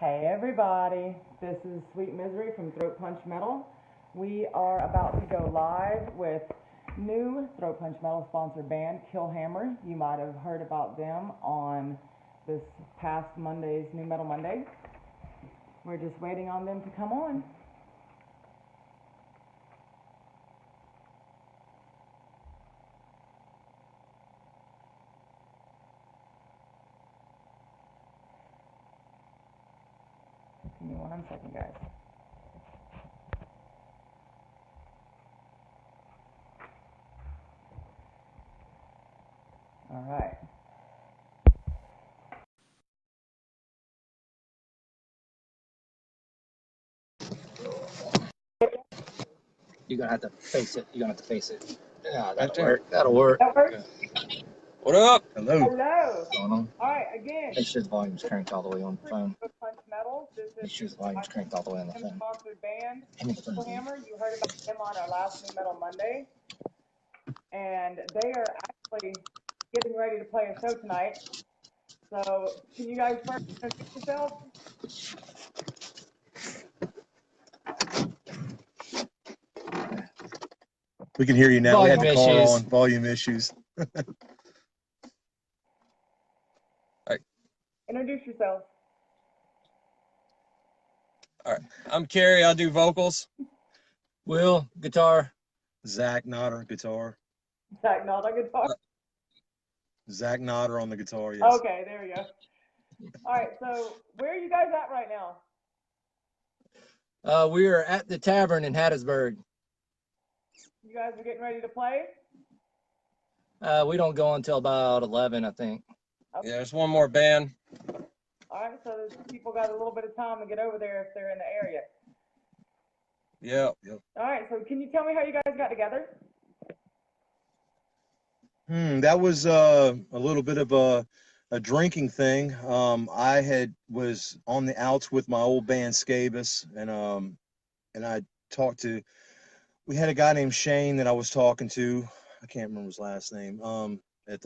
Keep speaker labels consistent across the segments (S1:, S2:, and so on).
S1: Hey everybody, this is Sweet Misery from Throat Punch Metal. We are about to go live with new Throat Punch Metal sponsored band, Killhammer. You might have heard about them on this past Monday's New Metal Monday. We're just waiting on them to come on. Give me 1 second, guys. All right.
S2: You're gonna have to face it. You're gonna have to face it. Yeah,
S3: that'll work.
S2: That'll work.
S1: That works?
S2: Okay.
S3: What up?
S1: Hello.
S2: What's going on?
S1: All right, again.
S2: Make sure the volume's cranked all the way on the phone.
S1: Throat Punch Metal. This
S2: Make
S1: is
S2: sure the volume's cranked all the way on the phone.
S1: sponsored band,
S2: Hand me the phone.
S1: Killhammer. You heard about them on our last New Metal Monday. And they are actually getting ready to play a show tonight. So, can you guys first introduce yourselves?
S3: We can hear you now.
S2: Volume
S3: We had the car
S2: issues.
S3: on. Volume issues.
S1: Introduce yourselves.
S4: All right. I'm Kerry. I do vocals.
S2: Will, guitar.
S3: Zach Nodder, guitar.
S1: Zach Nodder, guitar.
S3: Zach Nodder on the guitar, yes.
S1: Okay, there we go. All right, so where are you guys at right now?
S2: We are at the tavern in Hattiesburg.
S1: You guys are getting ready to play?
S2: We don't go until about 11, I think.
S1: Okay.
S4: Yeah, there's one more band.
S1: All right, so people got a little bit of time to get over there if they're in the area.
S4: Yep.
S1: All right, so can you tell me how you guys got together?
S3: That was a little bit of a drinking thing. I was on the outs with my old band Scabus, and I talked to. We had a guy named Shane that I was talking to. I can't remember his last name.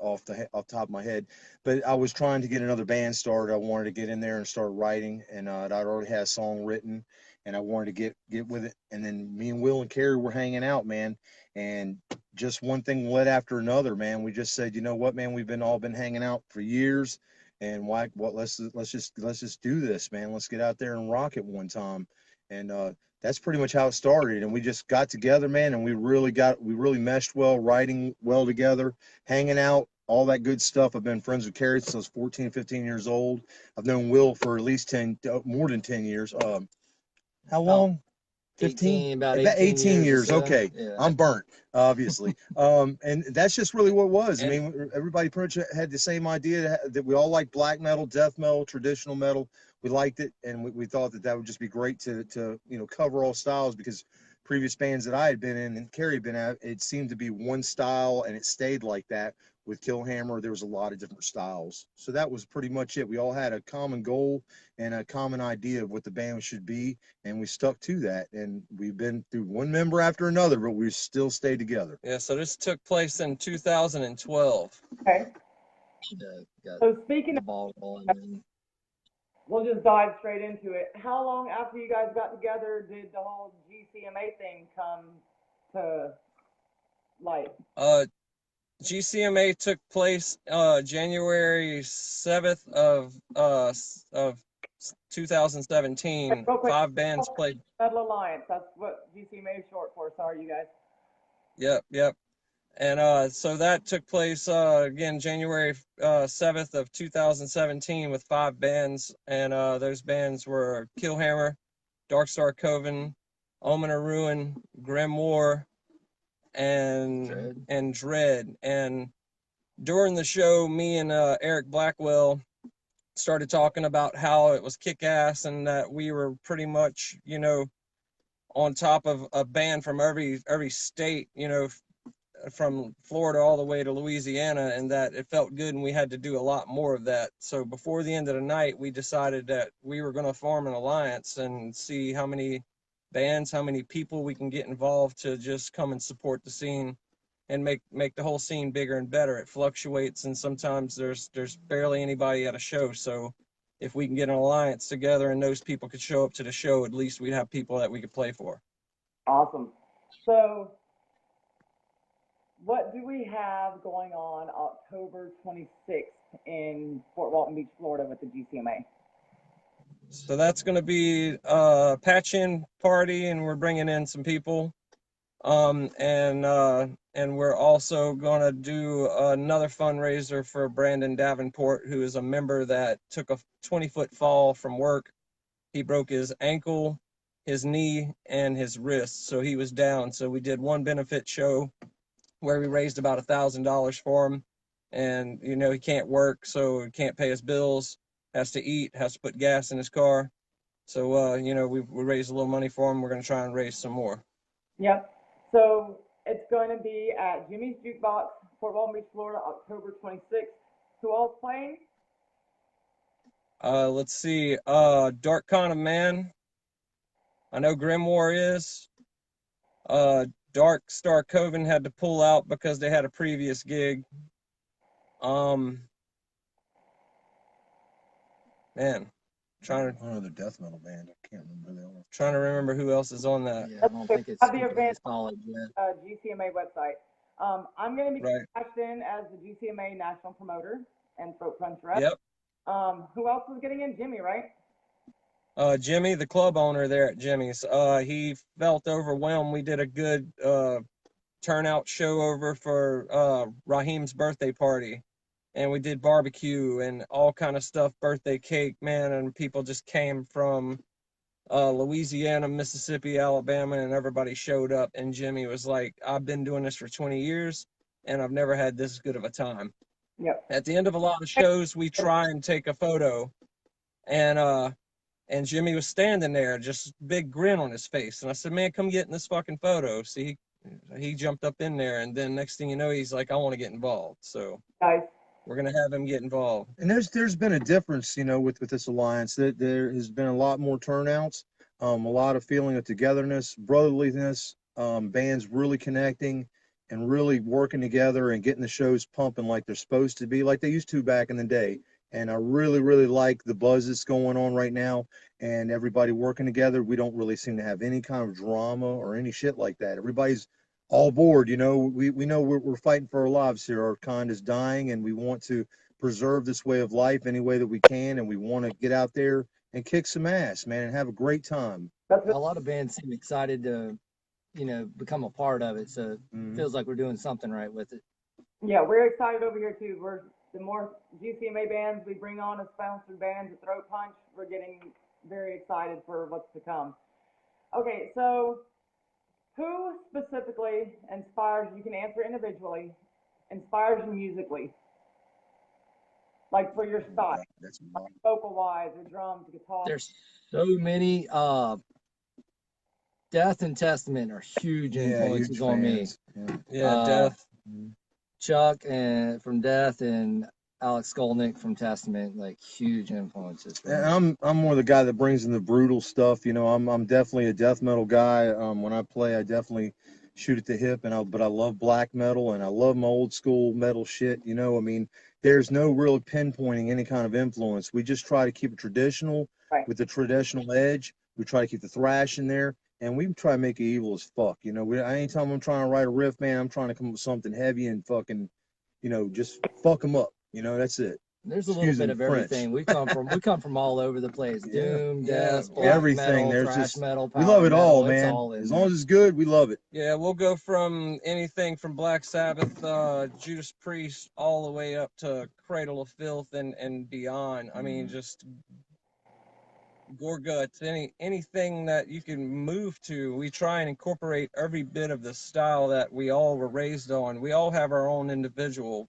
S3: Off the top of my head, but I was trying to get another band started. I wanted to get in there and start writing, and I'd already had a song written, and I wanted to get with it. And then me and Will and Kerry were hanging out, man, and just one thing led after another, man. We just said, you know what, man, we've all been hanging out for years, and let's just do this, man. Let's get out there and rock it one time, and that's pretty much how it started. And we just got together, man, and we really meshed well, writing well together, hanging out, all that good stuff. I've been friends with Kerry since I was 14, 15 years old. I've known Will for at least more than 10 years. How long? 15?
S2: About
S3: 18 years.
S2: So.
S3: Okay. Yeah. I'm burnt, obviously. And that's just really what it was. I mean, everybody pretty much had the same idea that we all like black metal, death metal, traditional metal. We liked it, and we thought that would just be great to cover all styles, because previous bands that I had been in and Kerry had been at, it seemed to be one style, and it stayed like that. With Killhammer, there was a lot of different styles. So that was pretty much it. We all had a common goal and a common idea of what the band should be, and we stuck to that. And we've been through one member after another, but we still stayed together.
S4: Yeah, so this took place in 2012.
S1: Okay. So speaking of,
S2: ball,
S1: we'll just dive straight into it. How long after you guys got together did the whole GCMA thing come to light?
S4: GCMA took place January 7th of 2017. 5 bands played.
S1: Metal Alliance. That's what GCMA is short for. Sorry, you guys.
S4: Yep. And so that took place again January 7th of 2017 with 5 bands, and those bands were Killhammer, Darkstar Coven, Omen of Ruin, Grim War, and Dread. And during the show, me and Eric Blackwell started talking about how it was kick-ass, and that we were pretty much, on top of a band from every state, from Florida all the way to Louisiana, and that it felt good, and we had to do a lot more of that. So before the end of the night, we decided that we were going to form an alliance and see how many bands, how many people we can get involved to just come and support the scene and make the whole scene bigger and better. It fluctuates, and sometimes there's barely anybody at a show. So if we can get an alliance together and those people could show up to the show, at least we'd have people that we could play for.
S1: Awesome. So, what do we have going on October 26th in Fort Walton Beach, Florida with the GCMA?
S4: So that's going to be a patch-in party, and we're bringing in some people. And we're also going to do another fundraiser for Brandon Davenport, who is a member that took a 20-foot fall from work. He broke his ankle, his knee, and his wrist, so he was down. So we did one benefit show where we raised about $1,000 for him. And, you know, he can't work, so he can't pay his bills, has to eat, has to put gas in his car. So, you know, we raised a little money for him. We're going to try and raise some more.
S1: Yep. So it's going to be at Jimmy's Jukebox, Fort Walton Beach, Florida, October 26th. Who else playing?
S4: Let's see. Dark Con of Man. I know Grimoire is. Dark Star Coven had to pull out because they had a previous gig. Man, trying to.
S3: Another death metal band. I can't remember who they are.
S4: Trying to remember who else is on that.
S2: Yeah, I don't think it's completely solid yet.
S1: GCMA website. I'm going to be
S4: Right.
S1: cashed in as the GCMA national promoter and throat punch rep.
S4: Yep.
S1: Who else was getting in? Jimmy, right?
S4: Jimmy, the club owner there at Jimmy's, he felt overwhelmed. We did a good turnout show over for Raheem's birthday party, and we did barbecue and all kind of stuff, birthday cake, man, and people just came from Louisiana, Mississippi, Alabama, and everybody showed up. And Jimmy was like, I've been doing this for 20 years, and I've never had this good of a time.
S1: Yep.
S4: At the end of a lot of shows, we try and take a photo, and Jimmy was standing there, just big grin on his face. And I said, man, come get in this fucking photo. See, he jumped up in there, and then next thing you know, he's like, I want to get involved. So
S1: Nice.
S4: we're going to have him get involved.
S3: And there's been a difference, you know, with this alliance. That there has been a lot more turnouts, a lot of feeling of togetherness, brotherliness, bands really connecting and really working together and getting the shows pumping like they're supposed to be, like they used to back in the day. And I really, really like the buzz that's going on right now and everybody working together. We don't really seem to have any kind of drama or any shit like that. Everybody's all board, you know. We know we're fighting for our lives here. Our kind is dying, and we want to preserve this way of life any way that we can, and we want to get out there and kick some ass, man, and have a great time.
S2: A lot of bands seem excited to, you know, become a part of it, so it feels like we're doing something right with it.
S1: Yeah, we're excited over here too. The more GCMA bands we bring on as sponsored bands at Throat Punch, we're getting very excited for what's to come. Okay, so who specifically inspires, you can answer individually, inspires you musically? Like for your style, vocal wise, or drums, guitar?
S2: There's so many. Death and Testament are huge influences on me.
S4: Yeah, Death.
S2: Chuck and from Death and Alex Skolnick from Testament, like huge influences.
S3: And I'm more the guy that brings in the brutal stuff. You know, I'm definitely a death metal guy. When I play, I definitely shoot at the hip, but I love black metal and I love my old school metal shit. You know, I mean, there's no real pinpointing any kind of influence. We just try to keep it traditional with the traditional edge. We try to keep the thrash in there, and we try to make it evil as fuck. You know, anytime I'm trying to write a riff, man, I'm trying to come up with something heavy and fucking, you know, just fuck them up. You know, that's it.
S2: There's a little bit of everything. We come from all over the place. Doom, death, black
S3: everything.
S2: metal,
S3: There's
S2: thrash
S3: just
S2: metal,
S3: we love it
S2: metal,
S3: all, man. As long as it's good, we love it.
S4: Yeah, we'll go from anything from Black Sabbath, Judas Priest, all the way up to Cradle of Filth and beyond. I mean, just gore guts, anything that you can move to. We try and incorporate every bit of the style that we all were raised on. We all have our own individual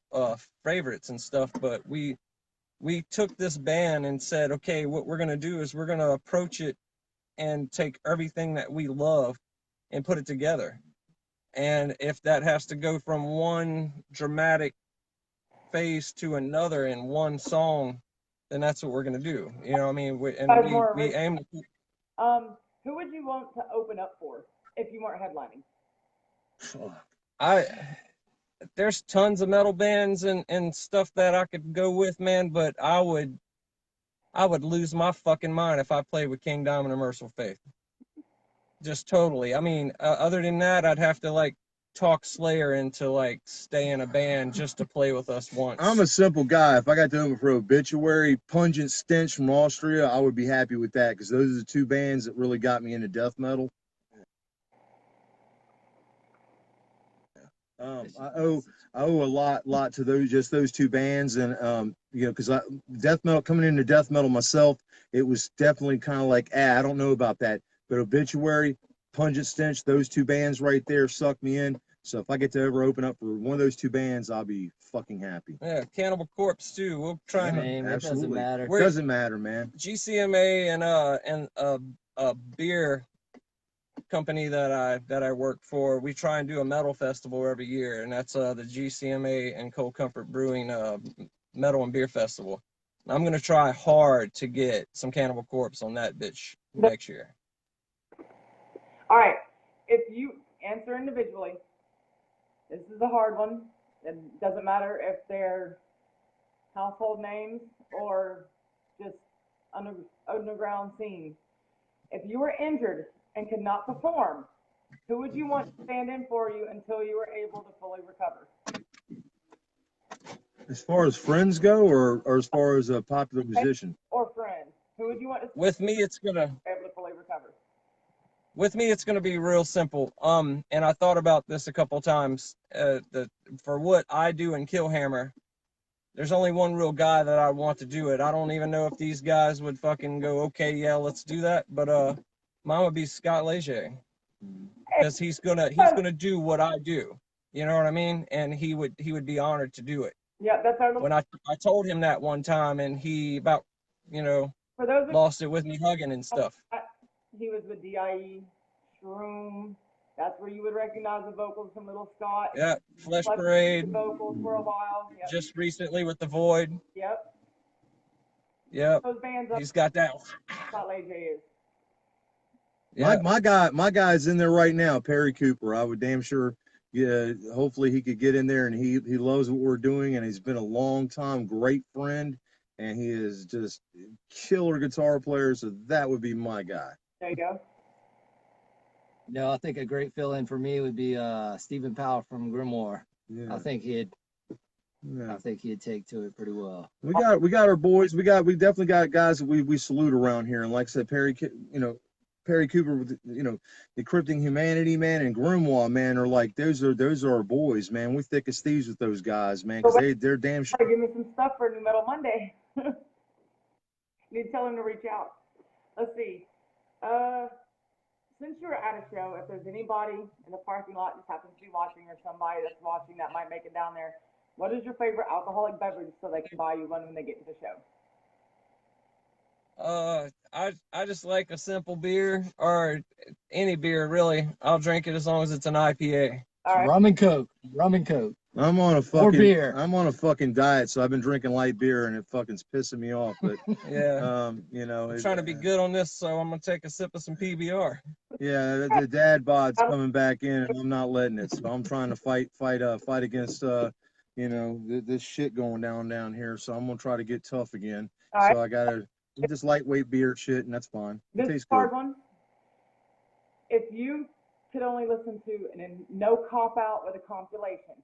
S4: favorites and stuff, but we took this band and said, okay, what we're going to do is we're going to approach it and take everything that we love and put it together. And if that has to go from one dramatic phase to another in one song, then that's what we're going to do. You know what I mean? We aim to...
S1: Who would you want to open up for if you weren't headlining?
S4: There's tons of metal bands and stuff that I could go with, man, but I would I would lose my fucking mind if I played with King Diamond or Merciful Faith. Just totally. I mean, other than that, I'd have to like talk Slayer into like stay in a band just to play with us once.
S3: I'm a simple guy. If I got to open for Obituary, Pungent Stench from Austria, I would be happy with that because those are the two bands that really got me into death metal. I owe a lot to those two bands, and you know, because death metal, coming into death metal myself, it was definitely kind of like, I don't know about that, but Obituary, Pungent Stench, those two bands right there sucked me in. So if I get to ever open up for one of those two bands, I'll be fucking happy.
S4: Yeah, Cannibal Corpse too. We'll try and
S2: Same, it doesn't
S3: Absolutely.
S2: matter.
S3: It doesn't matter, man.
S4: GCMA and a beer company that I work for, we try and do a metal festival every year, and that's the GCMA and Cold Comfort Brewing metal and beer festival. And I'm gonna try hard to get some Cannibal Corpse on that bitch next year.
S1: All right. If you answer individually, this is a hard one. It doesn't matter if they're household names or just underground scene. If you were injured and could not perform, who would you want to stand in for you until you were able to fully recover?
S3: As far as friends go, or as far as a popular musician?
S1: Or friends. Who would you want to stand
S4: With me, it's gonna
S1: be able to fully recover?
S4: With me, it's gonna be real simple. And I thought about this a couple times. For what I do in Killhammer, there's only one real guy that I want to do it. I don't even know if these guys would fucking go, okay, yeah, let's do that. But mine would be Scott Leger, because he's gonna do what I do. You know what I mean? And he would be honored to do it.
S1: Yeah, that's our.
S4: When I told him that one time, and he about
S1: for those
S4: lost it with me hugging and stuff.
S1: He was with DIE, Shroom. That's where you would recognize the vocals from Little Scott.
S4: Yeah, Flesh Parade.
S1: Vocals for a while. Yep.
S4: Just recently with the Void.
S1: Yep.
S4: Yep.
S1: Those bands.
S4: He's got that.
S1: Scott Leger is.
S3: Yeah. My guy's in there right now, Perry Cooper. I would damn sure. Yeah, hopefully he could get in there, and he loves what we're doing, and he's been a long time great friend, and he is just killer guitar player. So that would be my guy.
S1: There you go.
S2: No, I think a great fill-in for me would be Stephen Powell from Grimoire.
S3: Yeah.
S2: I think he'd take to it pretty well.
S3: We got our boys. We definitely got guys that we salute around here, and like I said, Perry Cooper with the Crypting Humanity, man, and Grimoire, man, are like those are our boys, man. We thick as thieves with those guys, man, because they're damn sure.
S1: Give me some stuff for New Metal Monday. Need to tell him to reach out. Let's see. Since you're at a show, if there's anybody in the parking lot just happens to be watching, or somebody that's watching that might make it down there, what is your favorite alcoholic beverage so they can buy you one when they get to the show?
S4: I just like a simple beer, or any beer really. I'll drink it as long as it's an IPA.
S1: All right.
S2: Rum and Coke.
S3: I'm on a fucking diet, so I've been drinking light beer, and it fucking's pissing me off. But
S4: yeah,
S3: I'm
S4: trying to be good on this, so I'm gonna take a sip of some PBR.
S3: Yeah, the dad bod's coming back in, and I'm not letting it. So I'm trying to fight against this shit going down here. So I'm gonna try to get tough again.
S1: All right.
S3: So I gotta eat this lightweight beer shit, and that's fine. It tastes
S1: hard
S3: good.
S1: One. If you could only listen to no cop out with a compilation.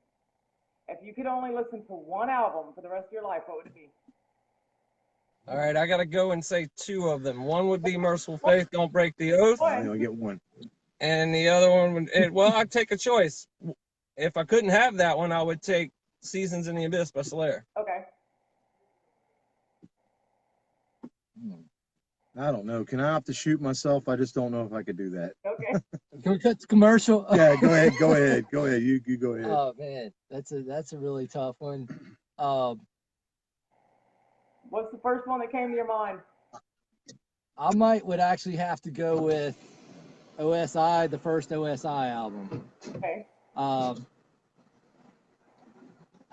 S1: If you could only listen to one album for the rest of your life, what would it be?
S4: All right, I got to go and say two of them. One would be Merciful Faith, Don't Break the Oath.
S3: I'll get one.
S4: And the other one would, I'd take a choice. If I couldn't have that one, I would take Seasons in the Abyss by Slayer.
S1: Okay.
S3: I don't know. Can I have to shoot myself? I just don't know if I could do that.
S1: Okay.
S2: Can we cut the commercial?
S3: Yeah, go ahead. You go ahead.
S2: Oh man, that's a really tough one.
S1: What's the first one that came to your mind?
S2: I would actually have to go with OSI, the first OSI album.
S1: Okay.
S2: I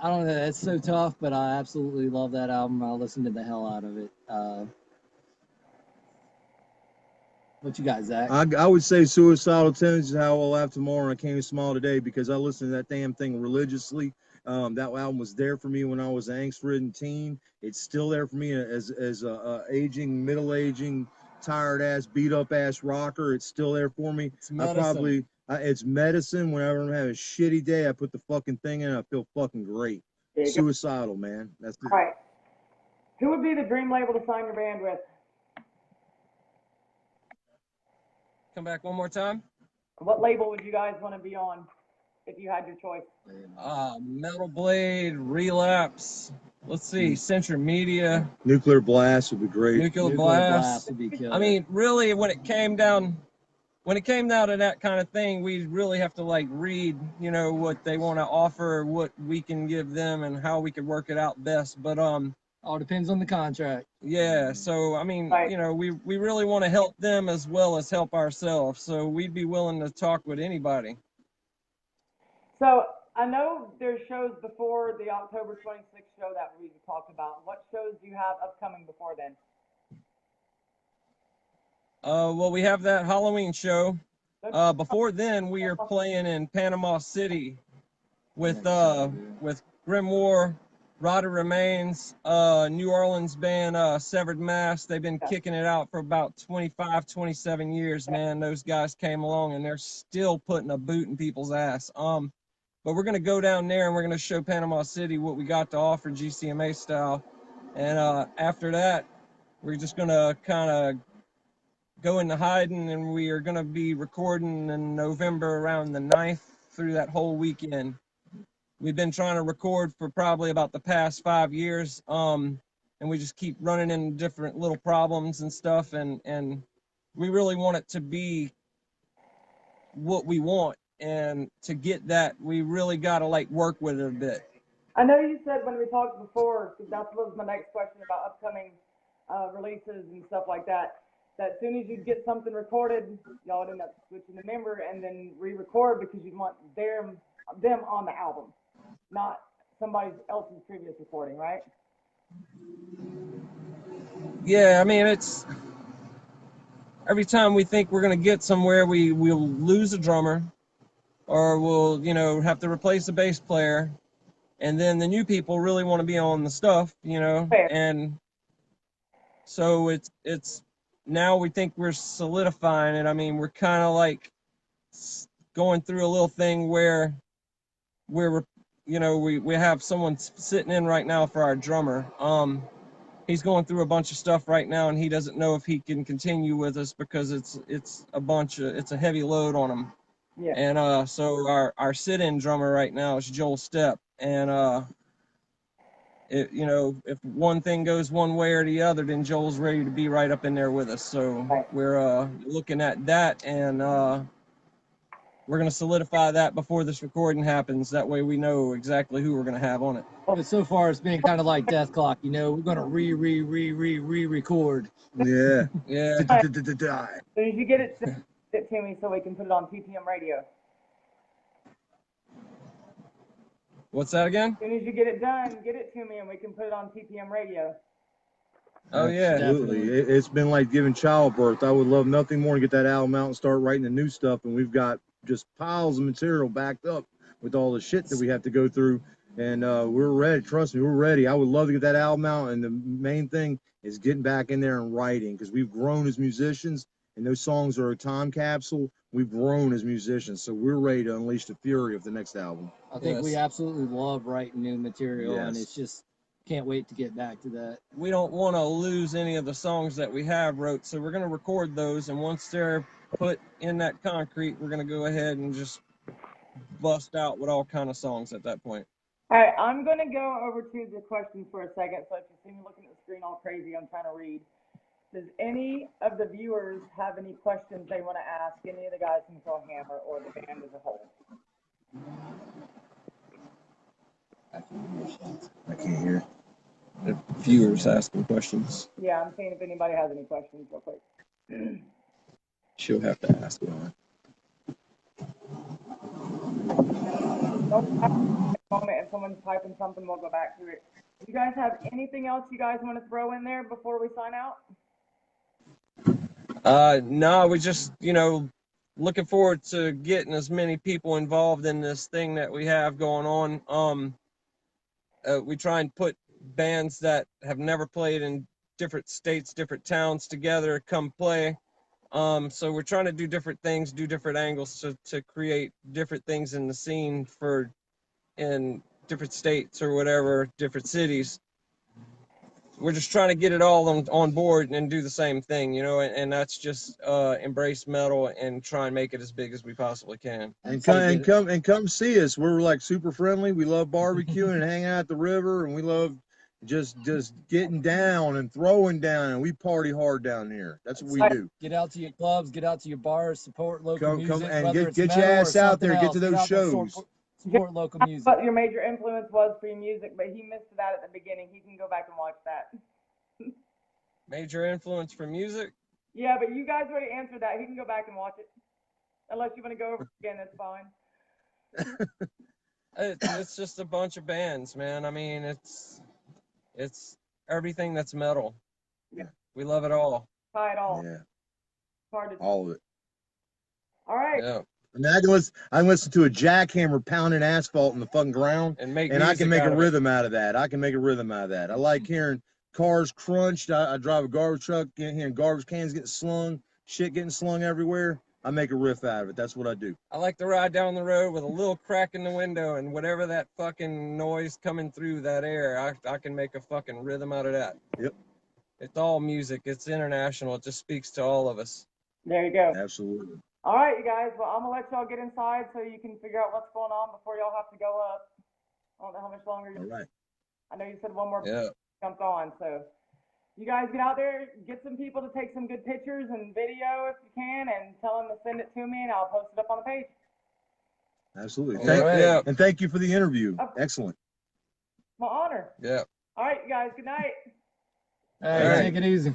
S2: don't know. It's so tough, but I absolutely love that album. I'll listen to the hell out of it. What you got, Zach?
S3: I would say Suicidal Tendencies, How I'll Laugh Tomorrow, and I Can't Even Smile Today, because I listen to that damn thing religiously, That album was there for me when I was an angst-ridden teen. It's still there for me as a aging, middle-aging, tired-ass, beat-up-ass rocker. It's still there for me.
S4: It's medicine.
S3: It's medicine. Whenever I'm having a shitty day, I put the fucking thing in and I feel fucking great. Suicidal, man. That's it.
S1: All right. Who would be the dream label to sign your band with?
S4: Come back one more time.
S1: What label would you guys want to be on if you had your choice?
S4: Metal Blade, Relapse. Let's see, Century Media.
S3: Nuclear Blast would be great.
S4: Nuclear Blast
S2: would be killer.
S4: I mean, really, when it came down to that kind of thing, we really have to like read, you know, what they want to offer, what we can give them, and how we could work it out best. But
S2: all depends on the contract.
S4: yeah. So I mean,
S1: Right.
S4: you know, we really want to help them as well as help ourselves. So we'd be willing to talk with anybody.
S1: So I know there's shows before the October 26th show that we talked about. What shows do you have upcoming before then?
S4: Well, we have that Halloween show. Before then, we are playing in Panama City with Grimoire, Rotted Remains, New Orleans band Severed Mass. They've been kicking it out for about 25, 27 years, man. Those guys came along and they're still putting a boot in people's ass. But we're going to go down there and we're going to show Panama City what we got to offer GCMA style. And after that, we're just going to kind of go into hiding, and we are going to be recording in November around the 9th through that whole weekend. We've been trying to record for probably about the past 5 years, and we just keep running into different little problems and stuff, and we really want it to be what we want, and to get that, we really got to like work with it a bit.
S1: I know you said when we talked before, because that was my next question about upcoming releases and stuff like that, that as soon as you get something recorded, y'all would end up switching the member and then re-record because you want them on the album, not somebody else's previous recording, right?
S4: Yeah, I mean, it's every time we think we're going to get somewhere, we'll lose a drummer, or we'll, you know, have to replace a bass player, and then the new people really want to be on the stuff, you know.
S1: Fair.
S4: And so it's now we think we're solidifying it. I mean, we're kind of like going through a little thing where we're, you know, we have someone sitting in right now for our drummer. He's going through a bunch of stuff right now, and he doesn't know if he can continue with us because it's a heavy load on him.
S1: Yeah.
S4: And so our sit-in drummer right now is Joel Stepp, and you know, if one thing goes one way or the other, then Joel's ready to be right up in there with us. So
S1: Right.
S4: we're looking at that, and we're going to solidify that before this recording happens. That way we know exactly who we're going to have on it.
S2: But so far it's been kind of like Death Clock, you know, we're going to re-record.
S3: Yeah.
S4: Yeah.
S1: As soon as you get it, send it to me so we can put it on TPM radio.
S4: What's that again?
S1: As soon as you get it done, get it to me and we can put it on TPM radio.
S4: Oh, yeah.
S3: Absolutely. It's been like giving childbirth. I would love nothing more to get that album out and start writing the new stuff. And we've got just piles of material backed up with all the shit that we have to go through. And we're ready. Trust me, we're ready. I would love to get that album out. And the main thing is getting back in there and writing, because we've grown as musicians, and those songs are a time capsule. We've grown as musicians, so we're ready to unleash the fury of the next album.
S2: I think
S4: Yes.
S2: we absolutely love writing new material, and
S3: Yes.
S2: it's just can't wait to get back to that.
S4: We don't want to lose any of the songs that we have wrote, so we're going to record those, and once they're put in that concrete, we're going to go ahead and just bust out with all kind of songs at that point.
S1: All right, I'm going to go over to the questions for a second. So if you see me looking at the screen all crazy, I'm trying to read. Does any of the viewers have any questions they want to ask any of the guys from Killhammer or the band as a whole?
S3: I can't hear.
S4: The viewers asking questions.
S1: Yeah, I'm seeing if anybody has any questions real quick.
S4: She'll have to ask one.
S1: Don't have a moment. If someone's typing something, we'll go back to it. Do you guys have anything else you guys want to throw in there before we sign out?
S4: No, we just, you know, looking forward to getting as many people involved in this thing that we have going on. we try and put bands that have never played in different states, different towns together, come play. So we're trying to do different things, do different angles to create different things in the scene in different states or whatever, different cities. We're just trying to get it all on board and do the same thing, you know, and that's just embrace metal and try and make it as big as we possibly can.
S3: And come see us. We're like super friendly. We love barbecuing and hanging out at the river, and we love just getting down and throwing down, and we party hard down here. That's what we do.
S2: Get out to your clubs, get out to your bars, support local music.
S3: Come and
S2: whether
S3: get your
S2: metal
S3: ass
S2: or
S3: out there,
S2: something
S3: get to
S2: else.
S3: those
S2: Out there,
S3: shows.
S2: support local music.
S1: What your major influence was for your music, but he missed that at the beginning. He can go back and watch that.
S4: Major influence for music?
S1: Yeah, but you guys already answered that. He can go back and watch it. Unless you want to go over it again, that's fine.
S4: It's just a bunch of bands, man. I mean, it's everything that's metal.
S1: Yeah.
S4: We love it all.
S1: Tie it all.
S3: Yeah,
S1: Hard to
S3: all of it.
S1: All right.
S4: Yeah.
S3: I mean, I can listen to a jackhammer pounding asphalt in the fucking ground,
S4: And make
S3: and I can
S4: music
S3: make
S4: out
S3: a
S4: of it.
S3: rhythm out of that. I can make a rhythm out of that. I like hearing cars crunched. I drive a garbage truck, hearing garbage cans getting slung, shit getting slung everywhere. I make a riff out of it. That's what I do.
S4: I like to ride down the road with a little crack in the window, and whatever that fucking noise coming through that air, I can make a fucking rhythm out of that.
S3: Yep.
S4: It's all music. It's international. It just speaks to all of us.
S1: There you go.
S3: Absolutely.
S1: All right, you guys. Well, I'm going to let y'all get inside so you can figure out what's going on before y'all have to go up. I don't know how much longer.
S3: All right.
S1: I know you said one more
S4: Yeah.
S1: jumped on, so you guys get out there, get some people to take some good pictures and video if you can, and tell them to send it to me, and I'll post it up on the page.
S3: Absolutely.
S4: Yeah.
S3: And thank you for the interview. Excellent.
S1: My honor.
S4: Yeah.
S1: All right, you guys. Good night.
S2: Hey,
S3: All right.
S2: take it easy.